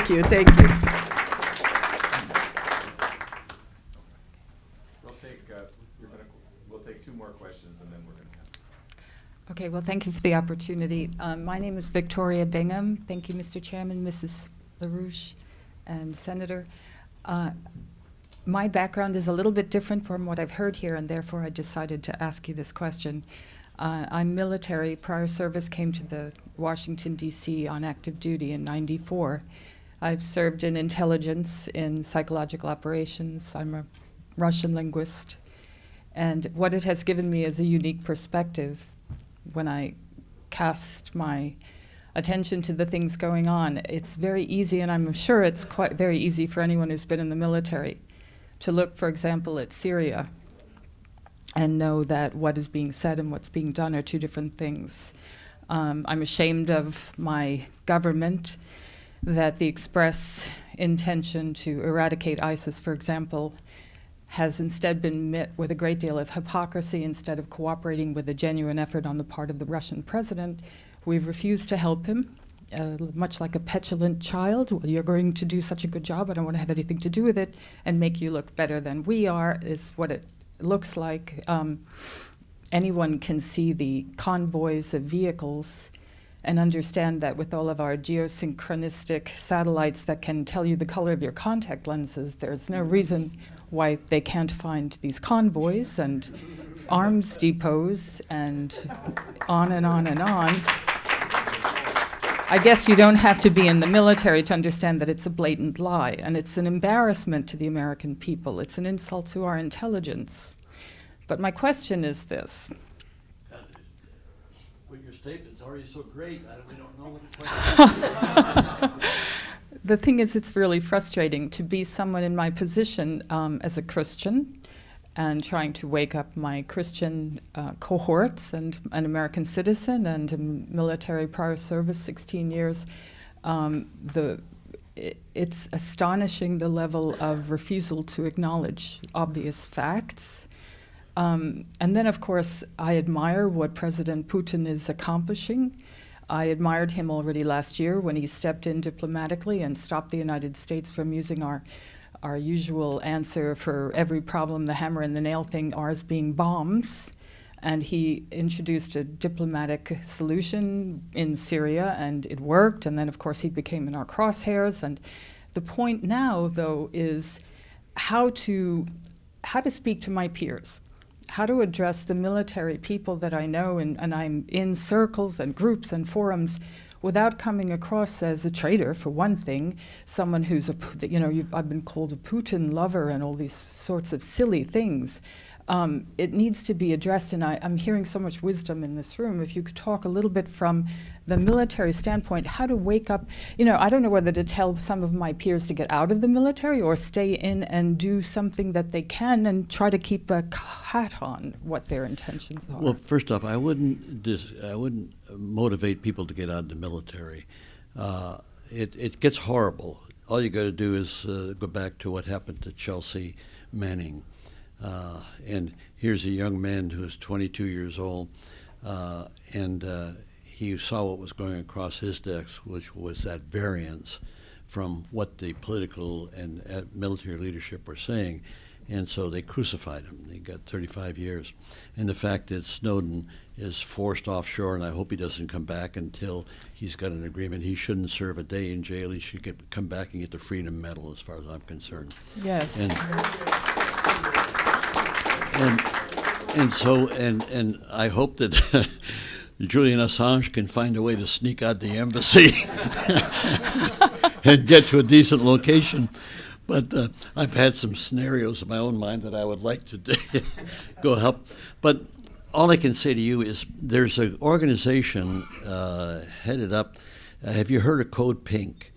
Thank you, thank you. We'll take two more questions and then we're going to have. Okay, well, thank you for the opportunity. My name is Victoria Bingham. Thank you, Mr. Chairman, Mrs. LaRouche, and Senator. My background is a little bit different from what I've heard here, and therefore I decided to ask you this question. I'm military. Prior service came to the Washington, D.C. on active duty in '94. I've served in intelligence, in psychological operations. I'm a Russian linguist. And what it has given me is a unique perspective when I cast my attention to the things going on. It's very easy, and I'm sure it's quite very easy for anyone who's been in the military, to look, for example, at Syria and know that what is being said and what's being done are two different things. I'm ashamed of my government that the express intention to eradicate ISIS, for example, has instead been met with a great deal of hypocrisy. Instead of cooperating with a genuine effort on the part of the Russian president, we've refused to help him, much like a petulant child. Well, you're going to do such a good job, I don't want to have anything to do with it, and make you look better than we are, is what it looks like. Anyone can see the convoys of vehicles and understand that with all of our geosynchronistic satellites that can tell you the color of your contact lenses, there's no reason why they can't find these convoys and arms depots and on and on and on. I guess you don't have to be in the military to understand that it's a blatant lie, and it's an embarrassment to the American people. It's an insult to our intelligence. But my question is this. Well, your statement's already so great, we don't know what the question is. The thing is, it's really frustrating to be someone in my position as a Christian and trying to wake up my Christian cohorts and an American citizen and a military prior service, 16 years. It's astonishing the level of refusal to acknowledge obvious facts. And then, of course, I admire what President Putin is accomplishing. I admired him already last year when he stepped in diplomatically and stopped the United States from using our usual answer for every problem, the hammer and the nail thing, ours being bombs. And he introduced a diplomatic solution in Syria, and it worked. And then, of course, he became in our crosshairs. And the point now, though, is how to speak to my peers, how to address the military people that I know, and I'm in circles and groups and forums, without coming across as a traitor, for one thing, someone who's I've been called a Putin lover and all these sorts of silly things. It needs to be addressed, and I'm hearing so much wisdom in this room. If you could talk a little bit from the military standpoint, how to wake up. I don't know whether to tell some of my peers to get out of the military or stay in and do something that they can and try to keep a hat on what their intentions are. Well, first off, I wouldn't motivate people to get out of the military. It gets horrible. All you got to do is go back to what happened to Chelsea Manning. And here's a young man who's 22 years old, and he saw what was going across his desk, which was that variance from what the political and military leadership were saying. And so they crucified him. He got 35 years. And the fact that Snowden is forced offshore, and I hope he doesn't come back until he's got an agreement. He shouldn't serve a day in jail. He should come back and get the Freedom Medal, as far as I'm concerned. Yes. And I hope that Julian Assange can find a way to sneak out the embassy and get to a decent location. But I've had some scenarios in my own mind that I would like to go help. But all I can say to you is there's an organization headed up. Have you heard of Code Pink?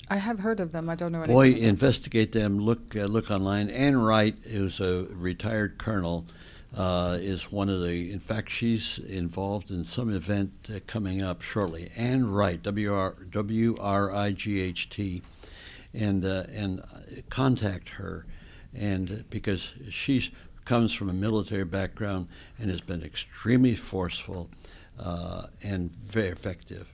I have heard of them. I don't know anything. Boy, about them. investigate them. Look online. Ann Wright, who's a retired colonel, is one of the. In fact, she's involved in some event coming up shortly. Ann Wright, WRIGHT, and contact her, and because she comes from a military background and has been extremely forceful and very effective,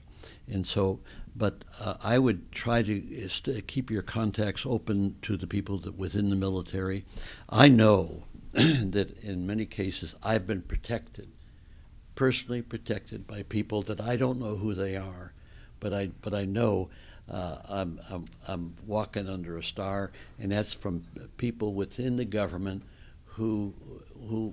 and so. But I would try to keep your contacts open to the people that within the military. I know that in many cases I've been protected, personally protected by people that I don't know who they are, but I know I'm walking under a star, and that's from people within the government who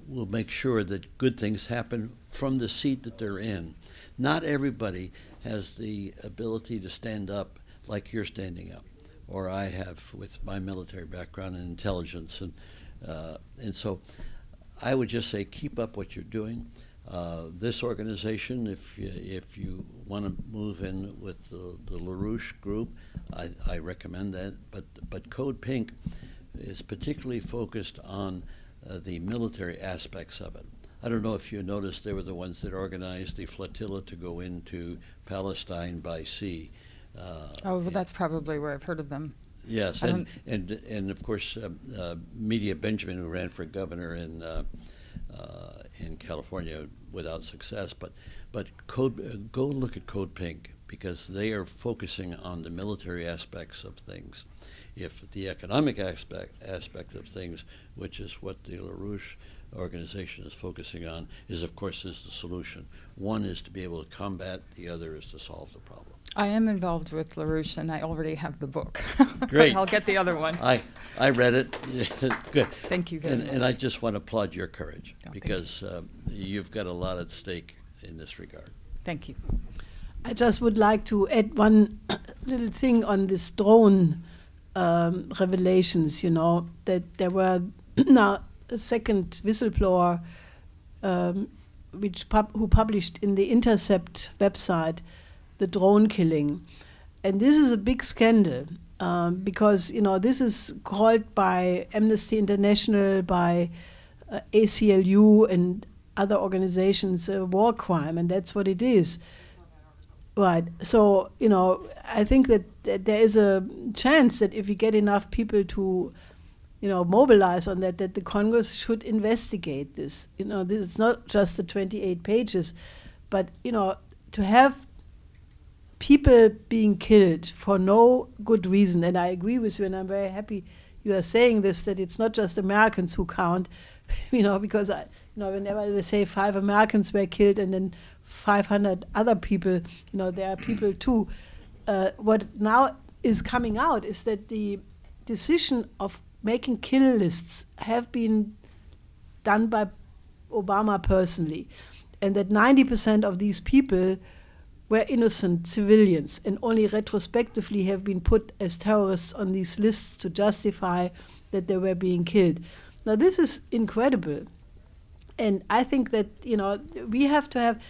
will make sure that good things happen from the seat that they're in. Not everybody has the ability to stand up like you're standing up, or I have with my military background and intelligence, and so I would just say keep up what you're doing. This organization, if you want to move in with the LaRouche group, I recommend that. But Code Pink is particularly focused on the military aspects of it. I don't know if you noticed they were the ones that organized the flotilla to go into Palestine by sea. Well, that's probably where I've heard of them. Yes, and of course, Media Benjamin, who ran for governor in California without success, but go look at Code Pink, because they are focusing on the military aspects of things. If the economic aspect of things, which is what the LaRouche organization is focusing on, is the solution. One is to be able to combat, the other is to solve the problem. I am involved with LaRouche, and I already have the book. Great. I'll get the other one. I read it. Good. Thank you very much. And I just want to applaud your courage, Oh, because you've got a lot at stake in this regard. Thank you. I just would like to add one little thing on this drone revelations, that there were now a second whistleblower who published in the Intercept website the drone killing. And this is a big scandal because, this is called by Amnesty International, by ACLU and other organizations a war crime, and that's what it is. Right. So, I think that there is a chance that if we get enough people to, mobilize on that the Congress should investigate this. This is not just the 28 pages, but, to have people being killed for no good reason, and I agree with you, and I'm very happy you are saying this, that it's not just Americans who count, because, whenever they say 5 Americans were killed and then 500 other people, there are people too. What now is coming out is that the decision of making kill lists have been done by Obama personally, and that 90% of these people were innocent civilians and only retrospectively have been put as terrorists on these lists to justify that they were being killed. Now, this is incredible. And I think that, we have to have,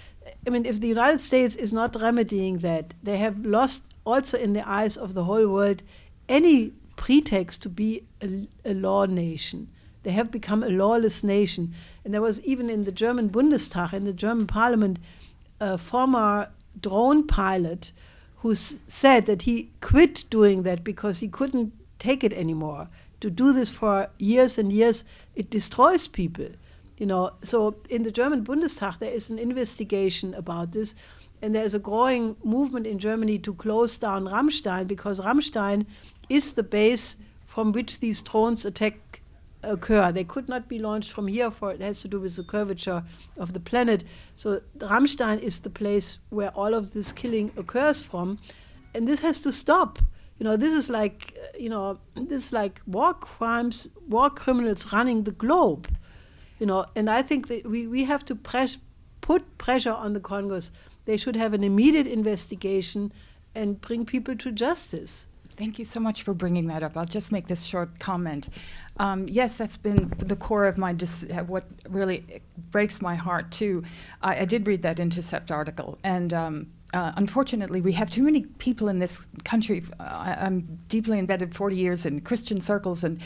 if the United States is not remedying that, they have lost also in the eyes of the whole world any pretext to be a law nation. They have become a lawless nation. And there was even in the German Bundestag, in the German parliament, a former drone pilot who said that he quit doing that because he couldn't take it anymore. To do this for years and years, it destroys people. So in the German Bundestag, there is an investigation about this, and there is a growing movement in Germany to close down Ramstein, because Ramstein is the base from which these drones attack occur. They could not be launched from here, for it has to do with the curvature of the planet. So Ramstein is the place where all of this killing occurs from, and this has to stop. This is like, war crimes, war criminals running the globe. And I think that we have to put pressure on the Congress. They should have an immediate investigation and bring people to justice. Thank you so much for bringing that up. I'll just make this short comment. Yes, that's been the core of my what really breaks my heart too. I did read that Intercept article, and unfortunately, we have too many people in this country. I'm deeply embedded 40 years in Christian circles, and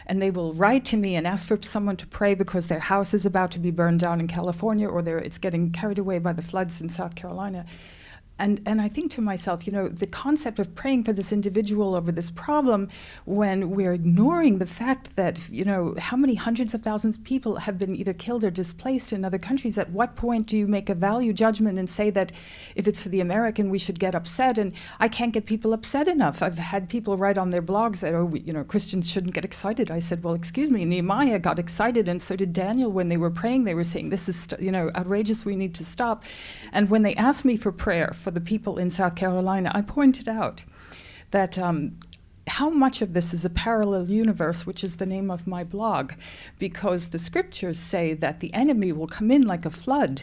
they will write to me and ask for someone to pray because their house is about to be burned down in California, or it's getting carried away by the floods in South Carolina. And I think to myself, you know, the concept of praying for this individual over this problem when we're ignoring the fact that, you know, how many hundreds of thousands of people have been either killed or displaced in other countries. At what point do you make a value judgment and say that if it's for the American, we should get upset? And I can't get people upset enough. I've had people write on their blogs that, oh, you know, Christians shouldn't get excited. I said, well, excuse me, Nehemiah got excited, and so did Daniel when they were praying. They were saying, this is, you know, outrageous, we need to stop. And when they asked me for prayer for the people in South Carolina, I pointed out that how much of this is a parallel universe, which is the name of my blog, because the scriptures say that the enemy will come in like a flood.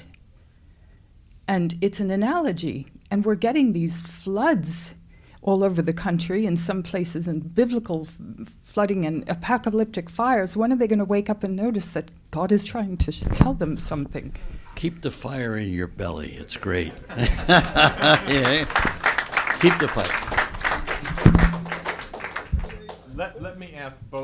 And it's an analogy. And we're getting these floods all over the country, in some places in biblical flooding and apocalyptic fires. When are they going to wake up and notice that God is trying to tell them something? Keep the fire in your belly. It's great. Yeah. Keep the fire. Let me ask both